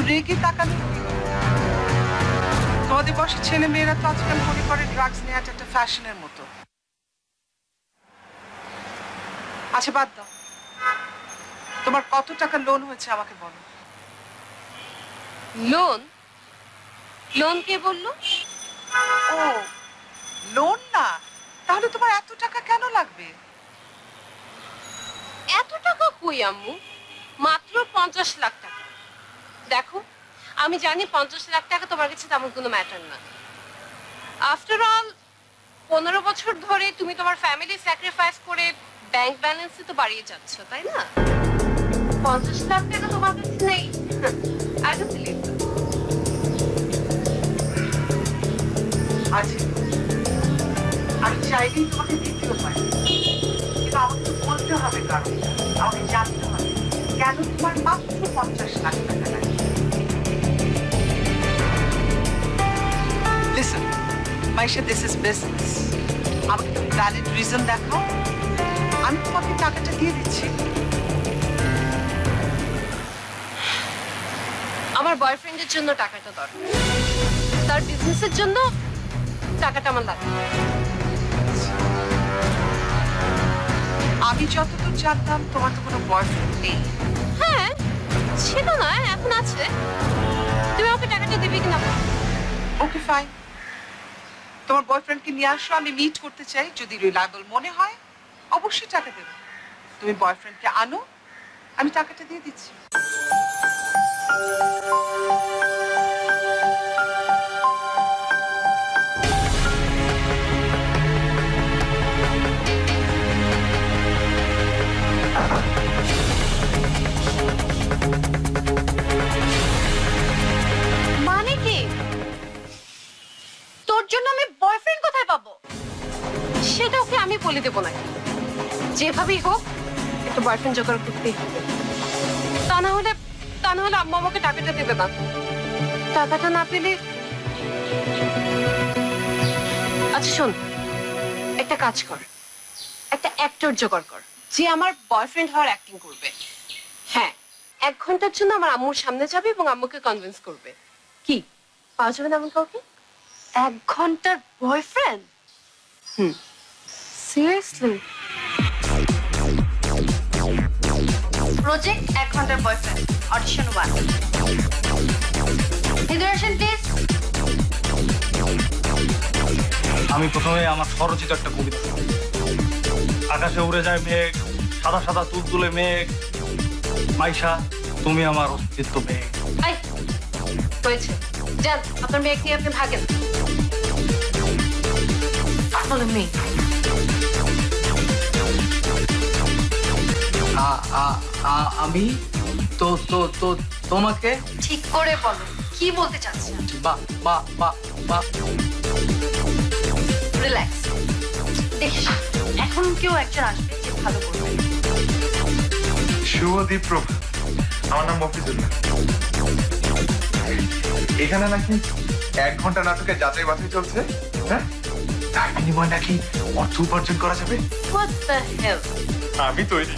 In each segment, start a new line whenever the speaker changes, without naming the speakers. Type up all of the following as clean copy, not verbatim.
রেগে তাকানো তোমাদের বয়সী ছেলে মেয়েরা তো আজকাল মনে করে ড্রাগস নেওয়াটা একটা ফ্যাশনের মতো। আচ্ছা বাদ দাও, তোমার কত টাকা লোন হয়েছে আমাকে বলো।
লোন? লোন কে বললো?
ও লোন না, তাহলে তোমার এত টাকা কেন লাগবে?
এত টাকা কই আম্মু, মাত্র 50 লাখ টাকা। দেখো আমি জানি 50 লাখ টাকা তোমার কাছে তেমন কোনো ম্যাটার না। আফটার অল 15 বছর ধরে তুমি তোমার ফ্যামিলি স্যাক্রিফাইস করে ব্যাংক ব্যালেন্সই তো বাড়িয়ে যাচ্ছ, তাই না? 50 লাখ টাকা তোমার কাছে নেই? I don't believe.
আচ্ছা আমি চাইলেই তোমাকে দিতেও পারি, কিন্তু আমাকে তো বলতে হবে, কারণ আমাকে জানতে হবে কেন তোমার মাত্র 50 লাখ টাকা লাগে। Listen, Maisha, this is business. আমাকে তুমি ভ্যালিড রিজন দেখাও, আমি তোমাকে টাকাটা দিয়ে দিচ্ছি।
আমার বয়ফ্রেন্ডের জন্য টাকাটা দরকার, তার বিজনেসের জন্য টাকাটা আমার লাগবে।
আমি যতদূর জানতাম তোমার তো কোনো বয়ফ্রেন্ড নেই।
হ্যাঁ ছিল না, এখন আছে। তুমি আমাকে টাকাটা দিবে কিনা?
ওকে ফাইন, তোমার বয়ফ্রেন্ডকে নিয়ে আসো, আমি মিট করতে চাই। যদি রিলায়েবল মনে হয় অবশ্যই টাকা দেবে। তুমি বয়ফ্রেন্ডকে আনো, আমি টাকাটা দিয়ে দিচ্ছি।
মানে কি? তোর জন্য আমি বয়ফ্রেন্ড কোথায় পাবো? সেটা ওকে আমি বলে দেবো নাকি? যেভাবেই হোক একটা বয়ফ্রেন্ড জোগাড় করতেই হবে। তা না হলে আম্মা আমাকে টাকাটা দেবে না। টাকাটা না পেলে আচ্ছা শোন, একটা কাজ কর, একটা অ্যাক্টর জোগাড় কর যে আমার বয়ফ্রেন্ড হওয়ার অ্যাক্টিং করবে। হ্যাঁ, 1 ঘন্টার জন্য আমার আম্মুর সামনে যাবে এবং আম্মুকে কনভিন্স করবে। কি পাওয়া যাবে না এমন কাউকে? 1 ঘন্টার বয়ফ্রেন্ড? সিরিয়াসলি? প্রজেক্ট 1 ঘন্টার বয়ফ্রেন্ড, অডিশন 1। নিদর্শন প্লিজ।
আমি প্রথমে আমার স্বরচিত একটা কবিতা। আকাশে উড়ে যায় মেঘ, সাদা সাদা তুলতুলে মেঘ, মাইশা তুমি আমার অস্তিত্ব মেঘ।
হয়েছে, যান আপনার মেঘ নিয়ে আপনি ভাগেন। মেঘ
আমি তো তো তো তোমাকে
ঠিক করে বলো কি বলতে চাচ্ছেন।
বা বা বা বা
রিল্যাক্স। দেখিস এখন কেউ একজন আসবে যে ভালো করবে।
শুভদীপ প্রভু, আমার নাম মফিজুল্লাহ। এখানে নাকি 1 ঘন্টা নাটকের যাচাই বাছাই চলছে। হ্যাঁ, তার বিনিময়ে নাকি অর্থ উপার্জন করা যাবে।
What the hell?
আমি তৈরি।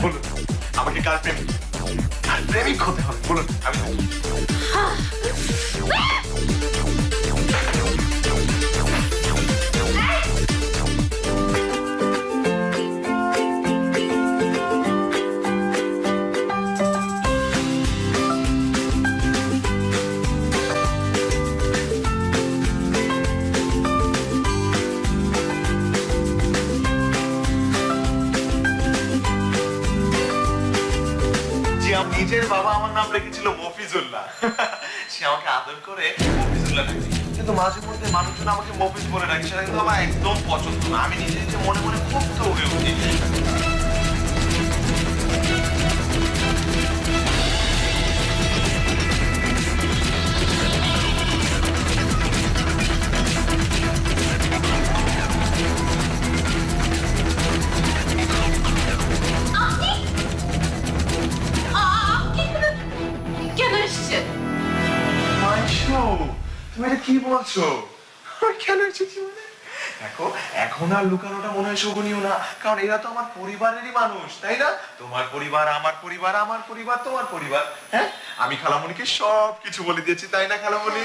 বলুন আমাকে কার প্রেমিক হতে হবে, বলুন আমি তৈরি। নিজের বাবা আমার নাম রেখেছিল মফিজুল্লাহ। সে আমাকে আদর করে মফিজুল্লাহ ডাকে, কিন্তু মাঝে মধ্যে মানুষজন আমাকে মফিজ বলে ডাকে, সেটা কিন্তু আমার একদম পছন্দ না। আমি নিজে নিজে মনে মনে খুব তো হয়ে উঠি। তুমি এটা কি বলছো? কেন এসেছি মানে দেখো এখন আর লুকানোটা মনে হয় শোভনীয় না, কারণ এরা তো আমার পরিবারেরই মানুষ, তাই না? তোমার পরিবার আমার পরিবার, আমার পরিবার তোমার পরিবার। হ্যাঁ, আমি খালামণিকে সব কিছু বলে দিয়েছি, তাই না খালামণি?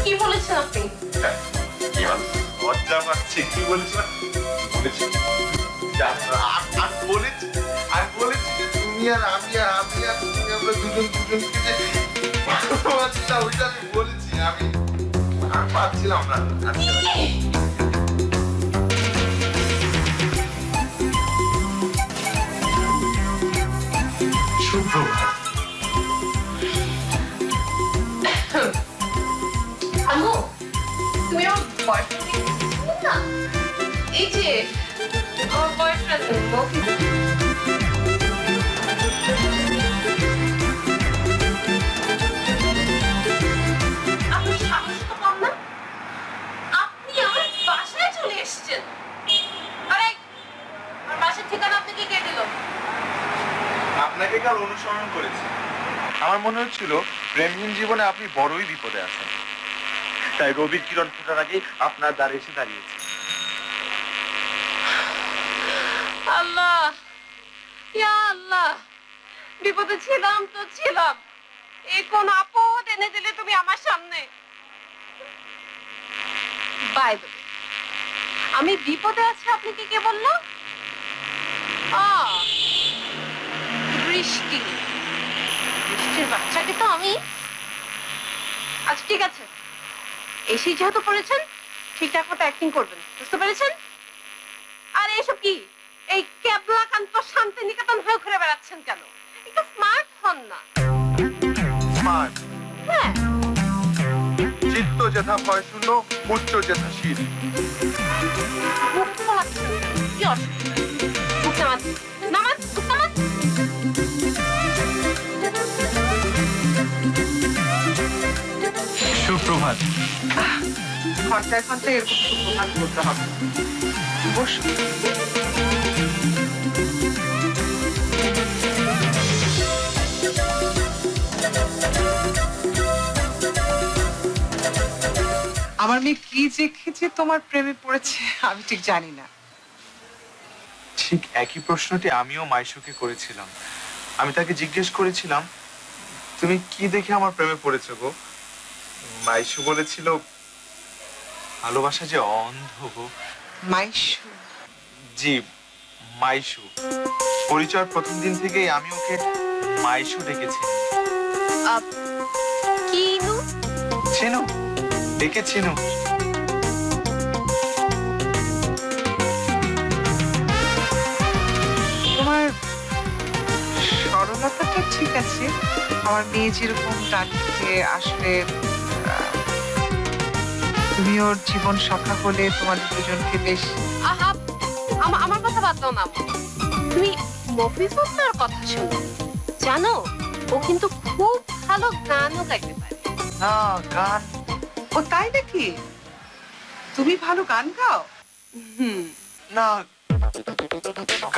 কি বলেছেন আপনি?
হ্যাঁ, কি বল- লজ্জা পাচ্ছি। কি বলেছি? বলেছি আমি বলেছি যে তুমি আর আমি আর তুমি আমরা দুজনকে যে ভালোবাসিটা, ওইটা আমি বলেছি। আমি পারছিলাম না। সুপ্রভাত।
আম্মু, তুমি আমার বয়ফ্রেন্ড না? এই যে আমার বয়ফ্রেন্ড মফিজ। আপনার সাহস তো কম না? আপনি আমার বাসায় চলে এসেছেন। আরে, আমার বাসার ঠিকানা আপনাকে কে দিল?
আপনাকে কাল অনুসরণ করেছি। আমার মনে হচ্ছিল প্রেমহীন জীবনে আপনি বড়ই বিপদে আছেন, তাই রবির কিরণ ফোটার আগে আপনার দ্বারে এসে দাঁড়িয়েছি।
আল্লাহ, ইয়া আল্লাহ, বিপদে ছিলাম তো ছিলাম, এই কোন আপদ এনে দিলে তুমি আমার সামনে। বাই দ্য ওয়ে, আমি বিপদে আছি আপনাকে কে বললো? বৃষ্টি, বৃষ্টির বাচ্চাকে তো আমি। আচ্ছা ঠিক আছে, এসে যেহেতু পড়েছেন ঠিকঠাক মতো অ্যাক্টিং করবেন, বুঝতে পেরেছেন? আর এসব কি এই কেবলাকান্ত শান্তিনিকেতন হয়ে ঘুরে বেড়াচ্ছেন কেন? একটু স্মার্ট হন না।
স্মার্ট?
হ্যাঁ,
চিত্ত যেথা ভয় শূন্য, উচ্চ যেথা শীত।
মুখ নামাচ্ছেন, কি অসুবিধা? মুখ নামান, নামান, মুখ নামান।
সুপ্রভাত।
ঘন্টায় ঘন্টায় এরকম সুপ্রভাত বলতে হবে। বসুন। আমার মেয়ে কি দেখেছে তোমার প্রেমে পড়েছে আমি ঠিক জানি না।
ঠিক একই প্রশ্নটি আমিও মাইশুকে করেছিলাম। আমি তাকে জিজ্ঞেস করেছিলাম, তুমি কি দেখে আমার প্রেমে পড়েছো গো? মাইশু বলেছিল, ভালোবাসা যে অন্ধ গো।
মাইশু?
জি, মাইশু। পরিচয়ের প্রথম দিন থেকেই আমি ওকে মাইশু ডেকেছি।
কিনু?
চিনু, ডেকেছিনু।
তোমার সরলতাটা ঠিক আছে, আমার মেয়ে যেরকম ডাকছে আসলে তুমি ওর জীবন সখা হলে তোমাদের দুজনকে বেশ।
আহা, আমার কথা বাদ দাও না আম্মু। তুমি মফিজুল্লাহর কথা শোনো, জানো ও কিন্তু খুব ভালো গানও গাইতে পারে।
না গান? ও তাই নাকি? তুমি ভালো গান গাও?
না,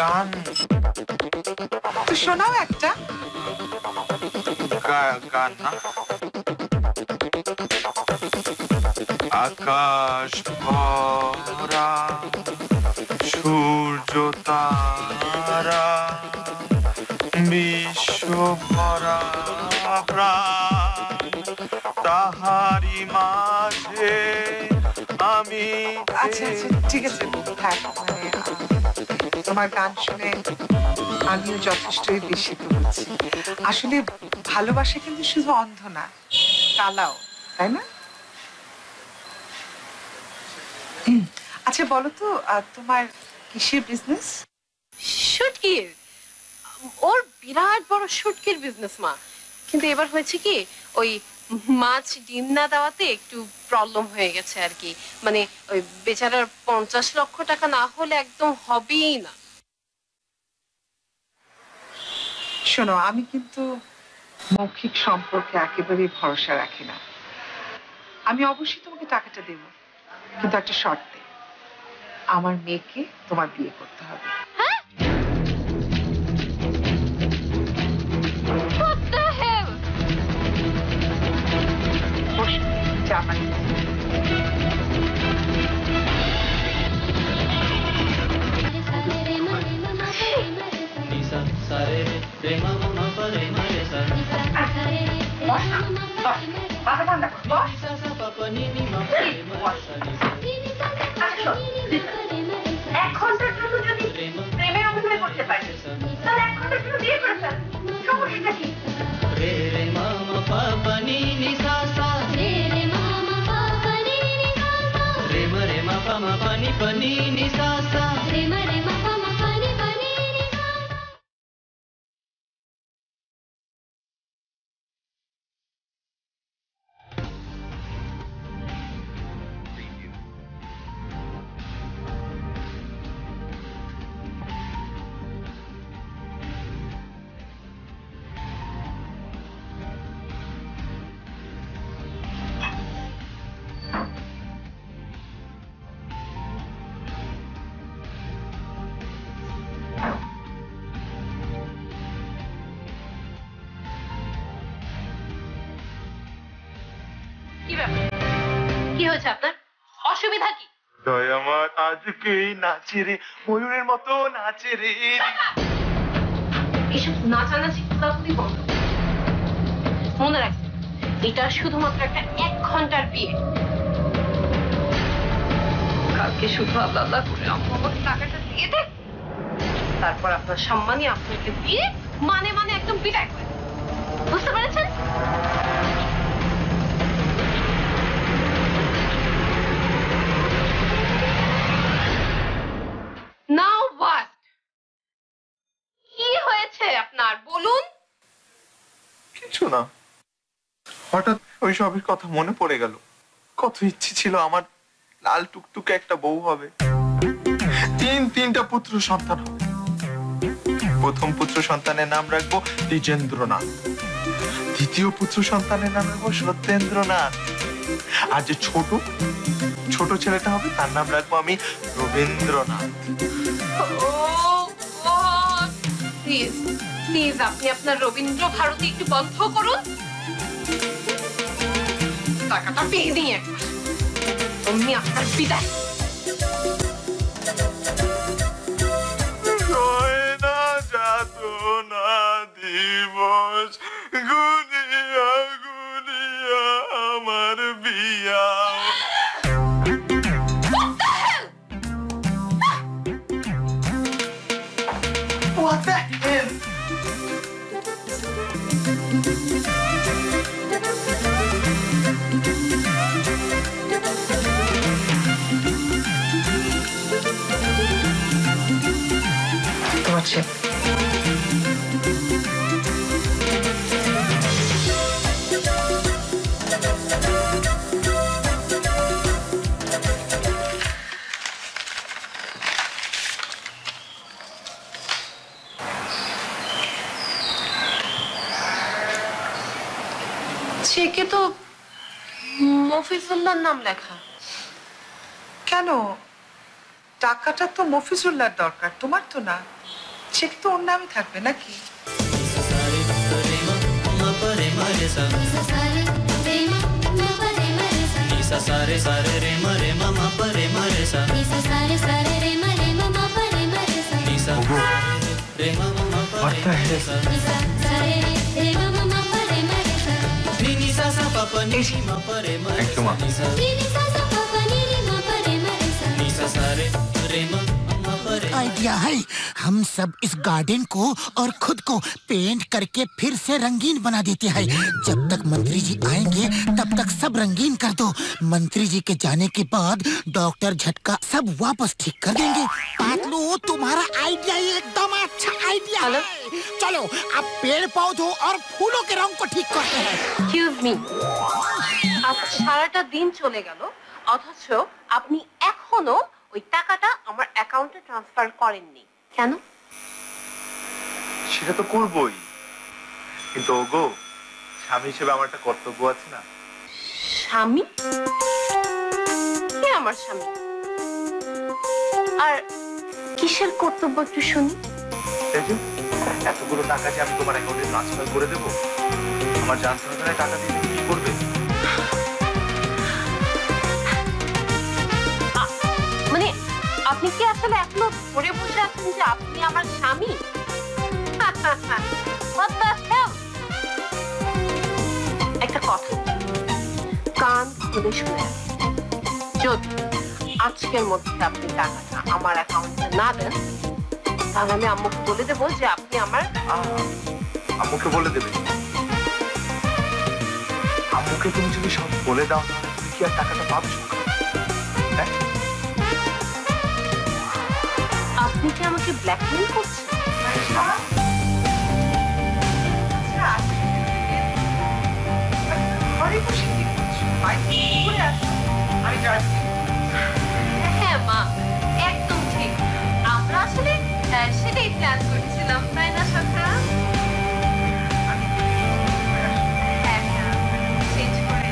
গান
তো শোনাও একটা।
গান না। আকাশ ভরা সূর্য তারা, বিশ্ব ভরা প্রাণ, তাহারি মাঝে আমি।
আচ্ছা আচ্ছা ঠিক আছে, হ্যাঁ মানে তোমার গান শুনে আমিও যথেষ্টই বিস্মিত হচ্ছি। আসলে ভালোবাসা কিন্তু শুধু অন্ধ না, কালাও, তাই না? আচ্ছা বলো তো তোমার কিসের বিজনেস?
শুটকির। ওর বিরাট বড় শুটকির বিজনেস মা, কিন্তু এবার হয়েছে কি ওই মাছ ডিম না দেওয়াতে একটু প্রবলেম হয়ে গেছে আর কি। মানে ওই বেচারার 50 লক্ষ টাকা না হলে একদম হবেই না।
শোনো, আমি কিন্তু মৌখিক সম্পর্কে একেবারেই ভরসা রাখি না। আমি অবশ্যই তোমাকে টাকাটা দেব, কিন্তু একটা শর্তে, আমার মেয়েকে তোমার বিয়ে করতে হবে।
হ্যাঁ? What the hell?
বসো, চা পানি। মাথা ঠান্ডা কর, বস। এক ঘন্টার জন্য যদি প্রেমের অভিনয় করতে পারি তাহলে এক ঘন্টার জন্য বিয়ে করে ফেল, সমস্যাটা কি?
কি ব্যাপার? কি হয়েছে আপনার? অসুবিধা কি?
দয় আমার আজকে নাচে রে, ময়ূরের মতো নাচে রে।
এসব নাচানাচি কোথাও বন্ধ। মনে রাখবেন, এটা শুধুমাত্র একটা 1 ঘন্টার বিয়ে। কালকে শুধু আল্লাহ আল্লাহ করে আমাকে টাকাটা দিয়ে দেন, তারপর আপনার সম্মানে আপনাকে দিয়ে মানে একদম বিদায় করে। বুঝতে পেরেছেন? Now what? কি হয়েছে আপনার বলুন?
কিছু না, হঠাৎ ওই সবের কথা মনে পড়ে গেল। কত ইচ্ছে ছিল আমার লাল টুকটুকে একটা বউ হবে, তিনটা পুত্র সন্তান হবে। প্রথম পুত্র সন্তানের নাম রাখবো দ্বিজেন্দ্রনাথ, দ্বিতীয় পুত্র সন্তানের নাম রাখবো সত্যেন্দ্রনাথ, আর যে ছোট ছেলেটা হবে তার নাম রাখবো আমি রবীন্দ্রনাথ।
প্লিজ আপনি আপনার রবীন্দ্র ভারতী একটু বন্ধ করুন। টাকাটা পেয়ে নিয়ে একবার অমনি আপনার বিদায়।
গয়না যাতনা দিবস গুনিয়া গুনিয়া আমার বিয়া। What the hell?
তোমার ছেলে
চেকে তো মফিজুল্লাহর নাম লেখা।
কেন? টাকাটা তো মফিজুল্লাহর দরকার, তোমার তো না। চেক তো ওর নামই থাকবে নাকি?
आइडिया है, हम सब इस गार्डन को और खुद को पेंट करके फिर से रंगीन बना देते हैं। जब तक मंत्री जी आएंगे तब तक सब रंगीन कर दो। मंत्री जी के जाने के बाद डॉक्टर झटका सब वापस ठीक कर देंगे। पातलू, तुम्हारा आइडिया एकदम अच्छा आइडिया है। चलो अब पेड़ पौधों और फूलों के रंग को ठीक करते हैं।
Excuse me, আজ সারাটা দিন চলে গেল অথচ আপনি এখনো ওই টাকাটা আমার অ্যাকাউন্টে ট্রান্সফার করেননি কেন?
সেটা তো করবই, কিন্তু ওগো স্বামী হিসেবে আমার একটা কর্তব্য আছে না?
স্বামী? কে আমার স্বামী? আর কিসের কর্তব্য একটু শুনি।
এই যে এতগুলো টাকা যে আমি তোমার অ্যাকাউন্টে ট্রান্সফার করে দেবো, আমার জানতে হবে না টাকা দিয়ে কি করবে।
মানে আপনি কি আসলে এখনো ধরে বসে আছেন যে আপনি আমার স্বামী? What the hell? একটা হলে শুনে রাখেন, যদি আজকের মধ্যে আপনি টাকাটা আমার অ্যাকাউন্টে না দেন, তাহলে আমি আম্মুকে বলে দেবো যে আপনি আমার
আম্মুকে বলে দেবে? আম্মুকে তুমি যদি সব বলে দাও তাহলে তুমি কি আর টাকাটা পাবে? হ্যাঁ?
আপনি কি আমাকে ব্ল্যাকমেল করছেন?
ঘরে বসে কি করছো? বাইরে ঘুরে আসো। আমি যাচ্ছি।
হ্যাঁ মা, একদম ঠিক। আমরা আসলে সেটাই প্ল্যান করছিলাম, তাই না সখা? হ্যাঁ হ্যাঁ, চেঞ্জ করে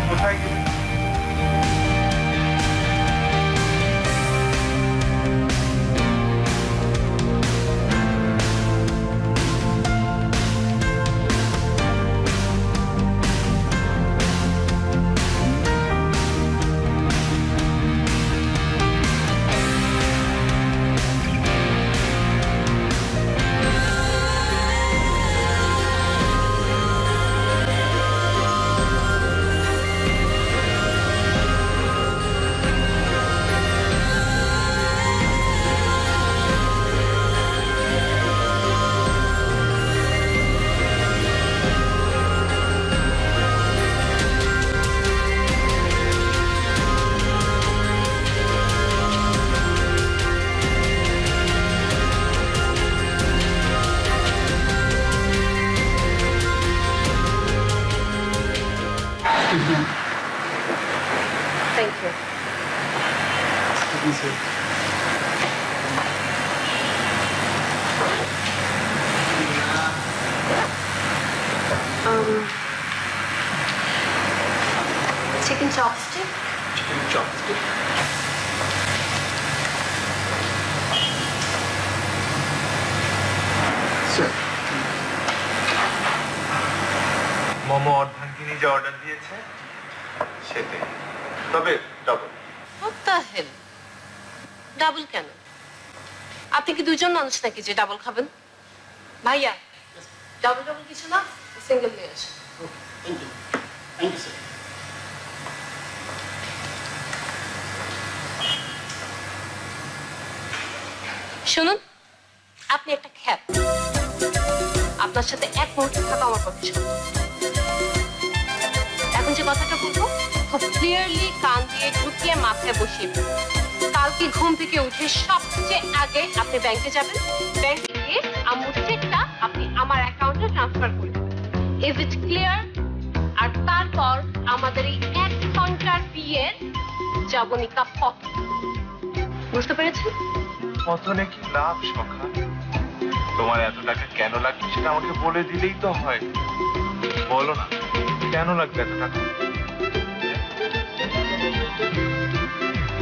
কোথায় গেলে?
Thank you. Chicken chopstick.
Chopstick? Momo অর্ধাঙ্গিনী যে অর্ডার দিয়েছে সেটাই, তবে double.
What the hell? Double কেন? আপনি কি দুজন মানুষ নাকি যে ডাবল খাবেন? ভাইয়া, ডাবল ডাবল কিছু না, সিঙ্গেল নিয়ে আসেন।
Thank you, thank you sir.
শুনুন, আপনি একটা খ্যাত। আপনার সাথে এক মুহূর্তে থাকা আমার পক্ষে সম্ভব। এখন যে কথাটা বলবো খুব ক্লিয়ারলি কান দিয়ে ঢুকিয়ে মাথায় বসিয়ে দিন। কালকে ঘুম থেকে উঠে সবচেয়ে আগে আপনি ব্যাংকে যাবেন, ব্যাংকে গিয়ে আম্মুর চেকটা আপনি আমার অ্যাকাউন্টে ট্রান্সফার করবেন। Is it clear? আর তারপর আমাদের এই 1 ঘন্টার বিয়ের যাবনিকা পথ। বুঝতে পেরেছেন?
পতনে কি লাভ সখা? তোমার এত টাকা কেন লাগবে সেটা আমাকে বলে দিলেই তো হয়। বলো না, কেন লাগবে এত টাকা?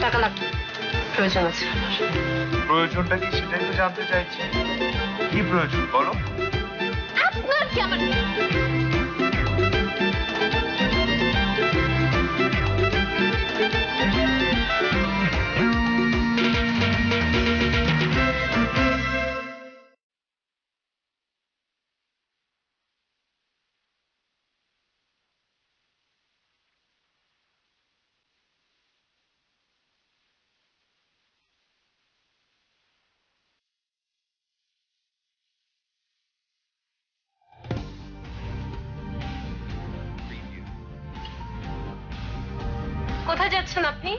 টাকা লাগবে, প্রয়োজন আছে আমার।
প্রয়োজনটা কি সেটাই তো জানতে চাইছি। কি প্রয়োজন বলো?
আপনার কি আমার কোথায় যাচ্ছেন আপনি?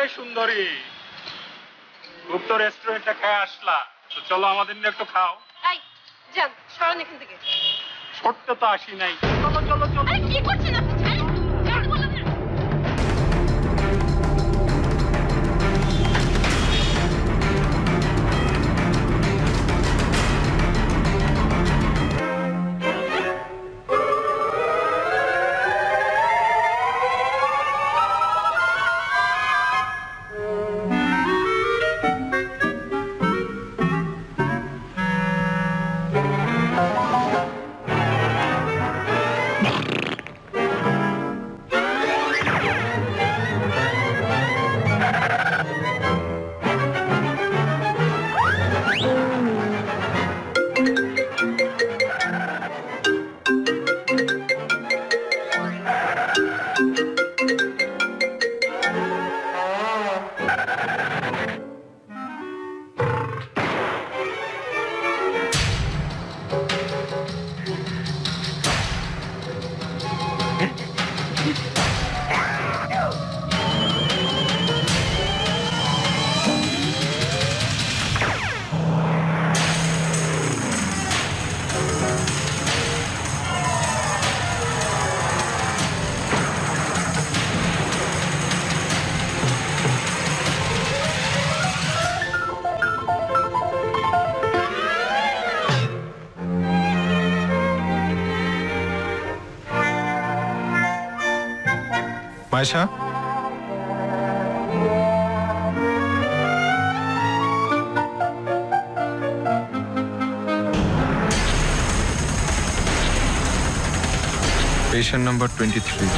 এই সুন্দরী, খুব তো রেস্টুরেন্টে খেয়ে আসলা, তো চলো আমাদের নিয়ে একটু খাও।
এই যান, সরণ এখান থেকে।
সরতে তো আসি নাই, চলো চলো চলো।
আরে কি করছেন আপনি? ছাড়েন, ছাড়তে বললাম না।
Maisha, patient number 23।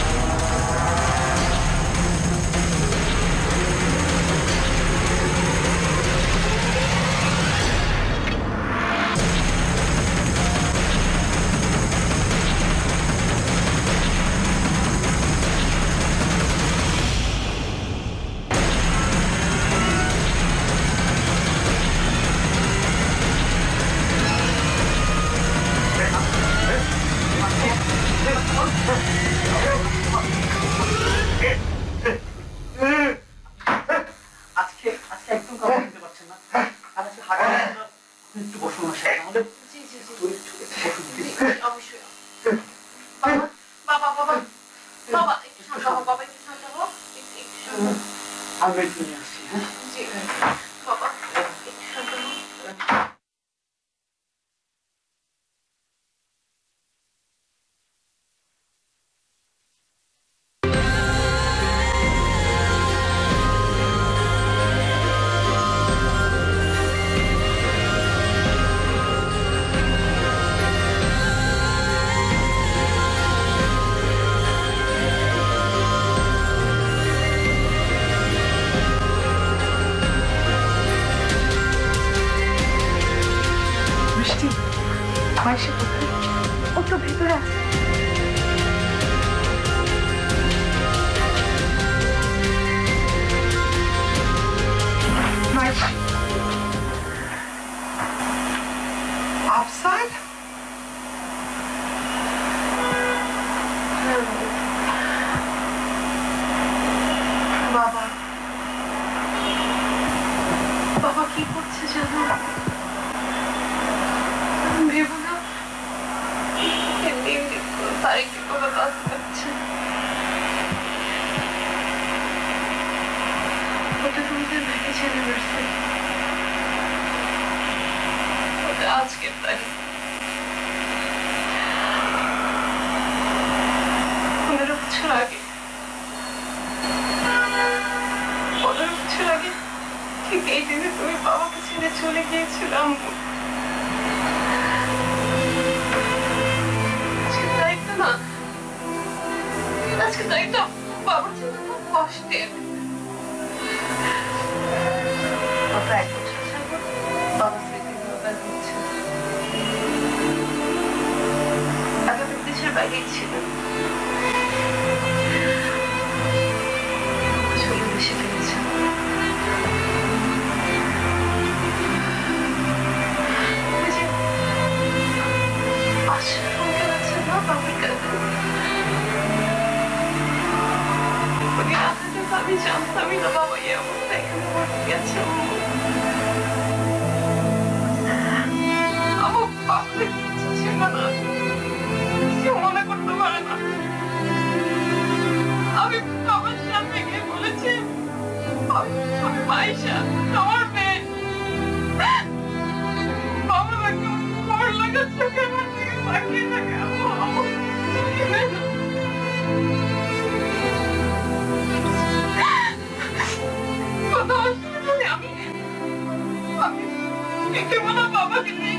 আমি জানতামই না বাবা এই অবস্থা এখানে পড়ে গেছে। আমার বাবার কিছু ছিল না, কেউ মনে করতে পারে না। আমি বাবার সামনে গিয়ে বলেছি আমি মাইশা, তোমার মেয়ে। বাবা আমাকে খবর লাগা চোখে আমার দিকে তাকিয়ে থাকে। আমি কেমন বাবাকে নেই,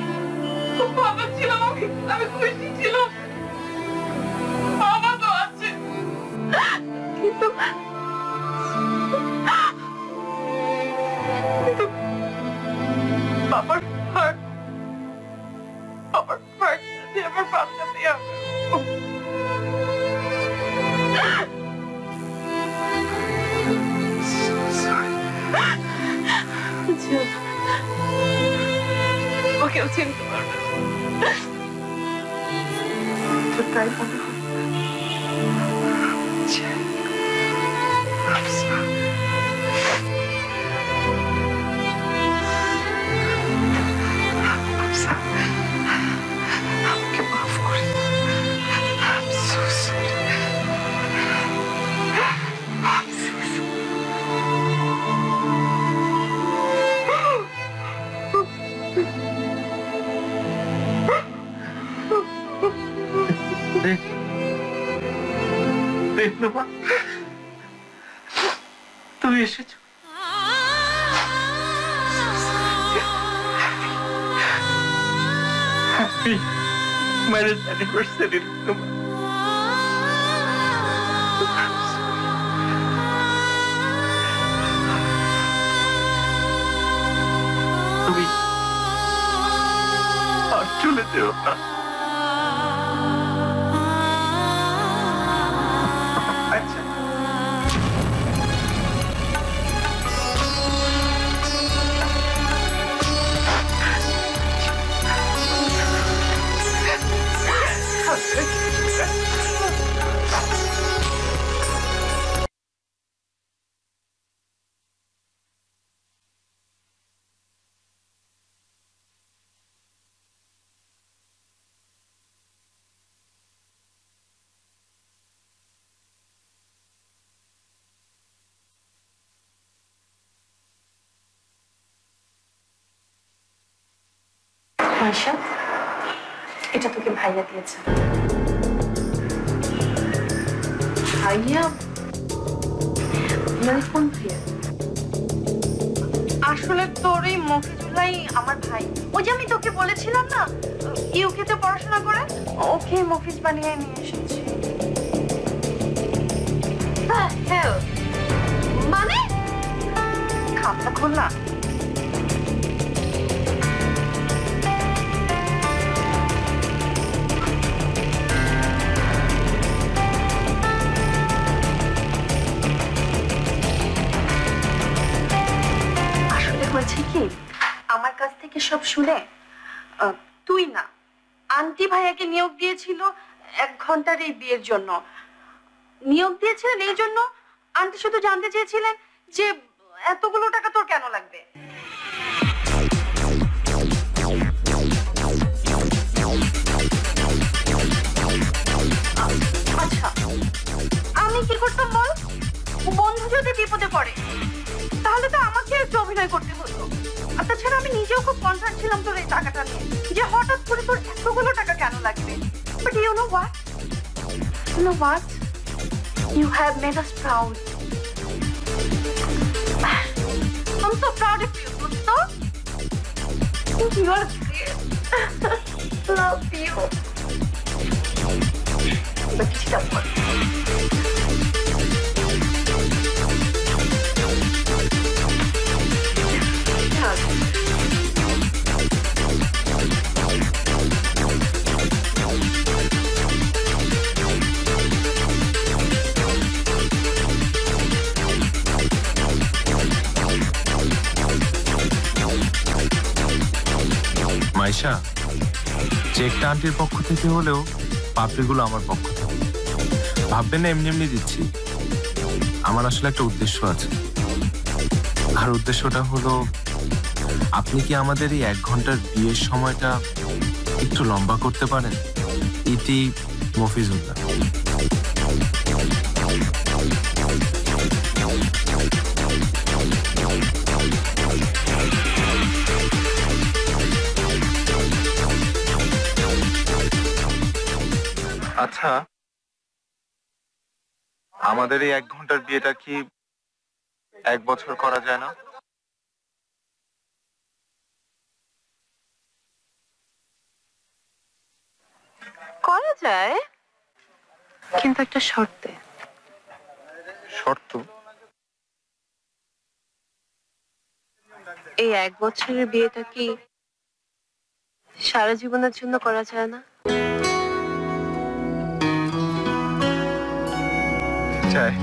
খুব ভালো ছিলাম, আমি খুশি ছিলাম। বাবা তো আছে, কিন্তু বাবার হার্ট আমার বাঁচাতে হবে। কেউ চিনতে পারবে তাই মনে হয়। আমাকে মাফ করে
তুমি এসেছো। হ্যাপি ম্যারেজ অ্যানিভার্সারি তোমার। তুমি আর চলে যেও না। আচ্ছা
মাইশা, এটা তোকে ভাইয়া দিয়েছে। ভাইয়া মানে কোন ভাইয়া? আসলে তোর এই মফিজুলাই আমার ভাই। ওই যে আমি তোকে বলেছিলাম না ইউকেতে পড়াশোনা করে, ওকে মফিজ বানিয়ে নিয়ে এসেছি। মানে খাতা খোলা। হয়েছে কি, আমার কাছ থেকে সব শুনে তুই না আন্টি ভাইয়াকে নিয়োগ দিয়েছিল 1 ঘন্টার এই বিয়ের জন্য। নিয়োগ দিয়েছিলেন এই জন্য আন্টি শুধু জানতে চেয়েছিলেন যে এতগুলো টাকা তোর কেন লাগবে। আচ্ছা আমি কি করতাম বল? বন্ধু যদি বিপদে পড়ে তাহলে তো আমাকে একটু অভিনয় করতে হতো। আর তাছাড়া আমি নিজেও খুব কনসার্ন ছিলাম তোর এই টাকাটা নিয়ে, যে হঠাৎ করে তোর এতগুলো টাকা কেন লাগবে। But you know what, you have made us proud. I'm so proud of you, Gusto. You are great. Love you. But stop.
Maisha, চেকটা আন্টির পক্ষ থেকে হলেও পাপড়িগুলো আমার পক্ষ থেকে। ভাববে না এমনি এমনি দিচ্ছি। আমার আসলে একটা উদ্দেশ্য আছে, আর উদ্দেশ্যটা হলো আপনি কি আমাদের এই 1 ঘন্টার বিয়ের সময়টা একটু লম্বা করতে পারেন? ইতি মফিজুল্লাহ।
আচ্ছা, আমাদের এই 1 ঘন্টার বিয়েটা কি 1 বছর করা যায় না?
করা যায়, কিন্তু একটা শর্তে।
শর্ত?
এই 1 বছরের বিয়েটা কি সারা জীবনের জন্য করা যায় না?
চাই।